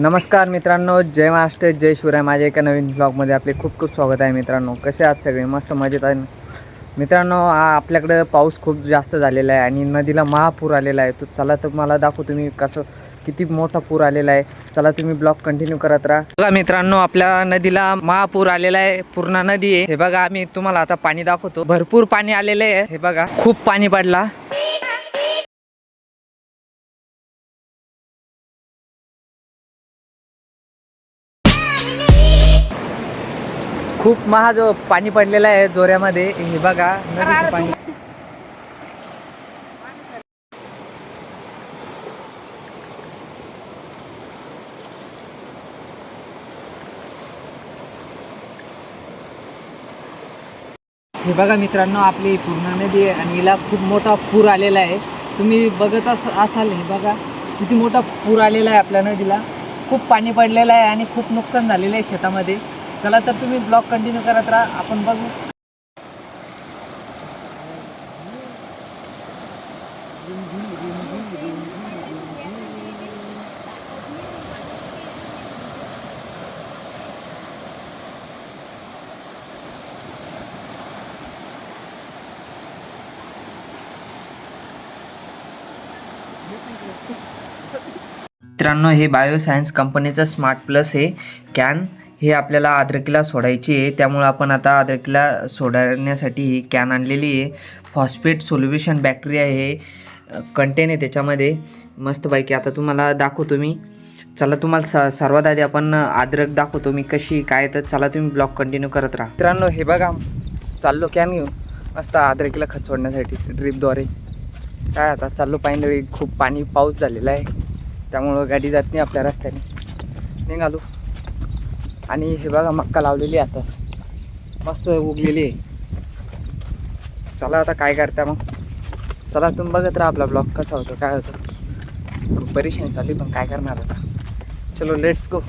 नमस्कार मित्रांनो, जय महाराष्ट्र, जय शिवराय. माझ्या एका नवीन ब्लॉगमध्ये आपले खूप खूप स्वागत आहे. मित्रांनो, कसे आहात सगळे? मस्त मजेत आहे मित्रांनो. आपल्याकडे पाऊस खूप जास्त झालेला आहे आणि नदीला महापूर आलेला आहे. तर चला तुम्हाला दाखवतो मी कसं किती मोठा पूर आलेला आहे. चला तुम्ही ब्लॉग कंटिन्यू करत राहा. बघा मित्रांनो, आपल्या नदीला महापूर आलेला आहे. पूर्ण नदी आहे. हे बघा, आम्ही तुम्हाला आता पाणी दाखवतो. भरपूर पाणी आलेलं आहे. हे बघा, खूप पाणी पडला. खूप महाज पाणी पडलेलं आहे जोऱ्यामध्ये. हे बघा, नदीचं पाणी. हे बघा मित्रांनो, आपली पूर्ण नदी आहे आणि हिला खूप मोठा पूर आलेला आहे. तुम्ही बघत असाल. हे बघा किती मोठा पूर आलेला आहे आपल्या नदीला. खूप पाणी पडलेलं आहे आणि खूप नुकसान झालेलं आहे शेतामध्ये. चला तर तुम्ही ब्लॉग कंटिन्यू करत राहा, आपण बघू. मित्रांनो, हे बायोसायन्स कंपनीचं स्मार्ट प्लस आहे कॅन. हे आपल्याला अद्रकीला सोडायची आहे, त्यामुळे आपण आता अद्रकीला सोडण्यासाठी ही कॅन आणलेली आहे. फॉस्फेट सोल्युशन बॅक्टेरिया हे कंटेन आहे त्याच्यामध्ये मस्तपैकी. आता तुम्हाला दाखवतो मी. चला तुम्हाला सर्वात आधी आपण अद्रक दाखवतो मी कशी काय. तर चला तुम्ही ब्लॉग कंटिन्यू करत राहा. मित्रांनो, हे बघा, चाललो कॅन घेऊन मस्त अद्रकीला खत सोडण्यासाठी ड्रिपद्वारे. काय आता चाललो पाहिजे. खूप पाऊस झालेला आहे, त्यामुळं गाडी जात नाही आपल्या रस्त्याने. निघालो आणि हे बघा, मक्का लावलेली आहे आता, मस्त उगलेली आहे. चला आता काय करता मग. चला तुम्ही बघत राहा आपला ब्लॉग कसा होतो काय होतं. खूप परेशानी चालली, पण काय करणार आता. चलो लेट्स गो.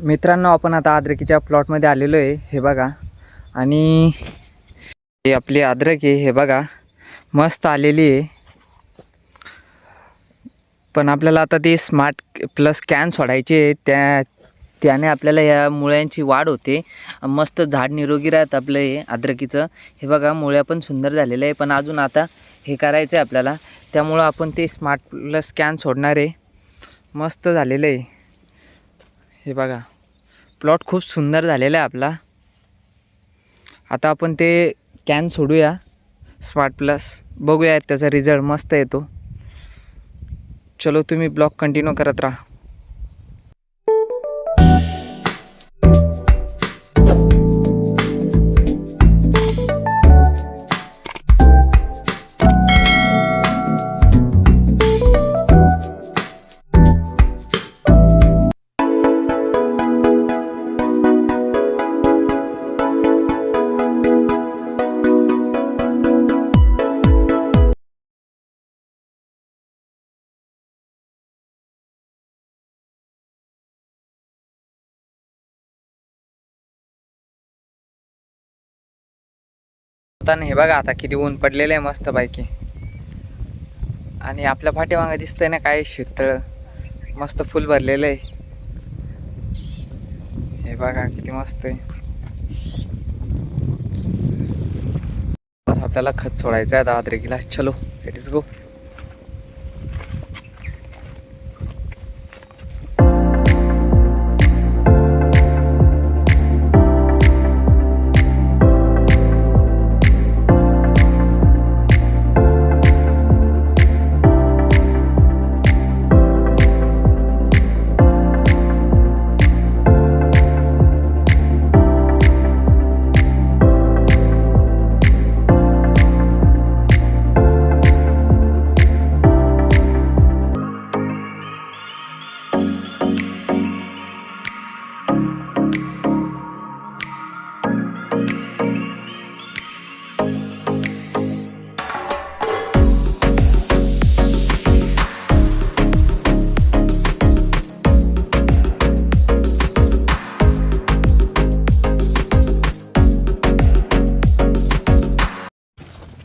मित्रांनो, आपण आता अद्रकीच्या प्लॉटमध्ये आलेलो आहे. हे बघा, आणि हे आपली अद्रक आहे. हे बघा, मस्त आलेली आहे. पण आपल्याला आता ते स्मार्ट प्लस कॅन सोडायचे आहे. त्याने आपल्याला या मुळ्यांची वाढ होते. मस्त झाड निरोगी राहतं आपलं हे अद्रकीचं. हे बघा, मुळ्या पण सुंदर झालेलं आहे. पण अजून आता हे करायचं आहे आपल्याला, त्यामुळं आपण ते स्मार्ट प्लस कॅन सोडणार आहे. मस्त झालेलं आहे. हे बघा, प्लॉट खूप सुंदर झालेला आहे आपला. आता आपण ते कॅन सोडूया स्मार्ट प्लस, बघूया त्याचा रिझल्ट मस्त येतो. चलो तुम्ही ब्लॉग कंटिन्यू करत राहा. हे बघा, आता किती ऊन पडलेलं आहे मस्त पैकी. आणि आपल्या पाठीमागं दिसतंय ना काय शेततळ, मस्त फुल भरलेलं आहे. हे बघा किती मस्त आहे. आपल्याला खत सोडायचं आहे आता अद्रकीला. चलो लेट्स गो.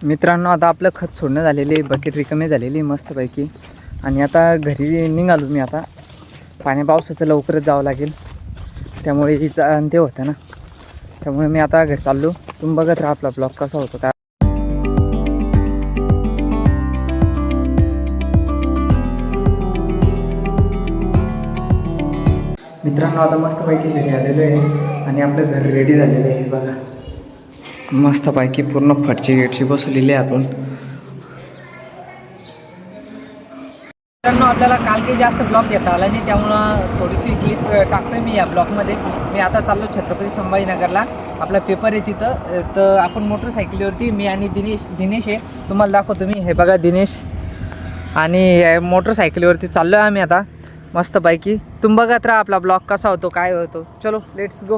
मित्रांनो, आता आपलं खत सोडणं झालेली, बकेट रिकामी झालेली मस्तपैकी. आणि आता घरी निघालो मी. आता पाण्या पावसाचं लवकरच जावं लागेल, त्यामुळे हीच ते होतं ना, त्यामुळे मी आता घरी चाललो. तुम्ही बघत राहा आपला ब्लॉग कसा होतो काय. मित्रांनो, आता मस्तपैकी घरी आलेलो आहे आणि आपलं घर रेडी झालेलं आहे. बघा मस्तपैकी पूर्ण फटची गेटची बसवलेली आहे आपण. मित्रांनो, आपल्याला काल काही जास्त ब्लॉग घेता आला नाही, त्यामुळं थोडीशी क्लिप टाकतोय मी या ब्लॉगमध्ये. मी आता चाललो छत्रपती संभाजीनगरला, आपला पेपर आहे तिथं. तर आपण मोटरसायकलीवरती मी आणि दिनेश आहे, तुम्हाला दाखवतो मी. हे बघा दिनेश, आणि मोटरसायकलीवरती चाललो आहे आम्ही आता मस्तपैकी. तुम्ही बघत राहा आपला ब्लॉग कसा होतो काय होतो. चलो लेट्स गो.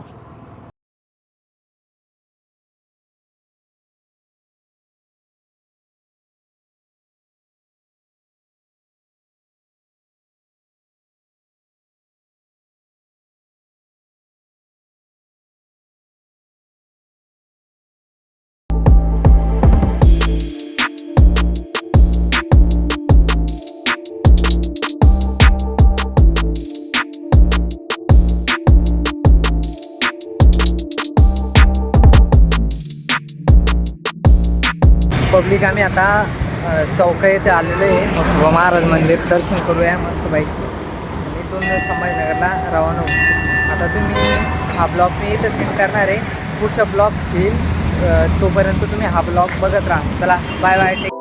पब्लिक आम्ही आता चौका येथे आलेलो आहे. मसोबा महाराज मंदिर दर्शन करूया मस्तपैकी, आणि इथून संभाजीनगरला रवाना होतो. आता तुम्ही हा ब्लॉग मी इथंच एंड करणार आहे. पुढचा ब्लॉग येईल, तोपर्यंत तुम्ही हा ब्लॉग बघत राहा. चला बाय बाय.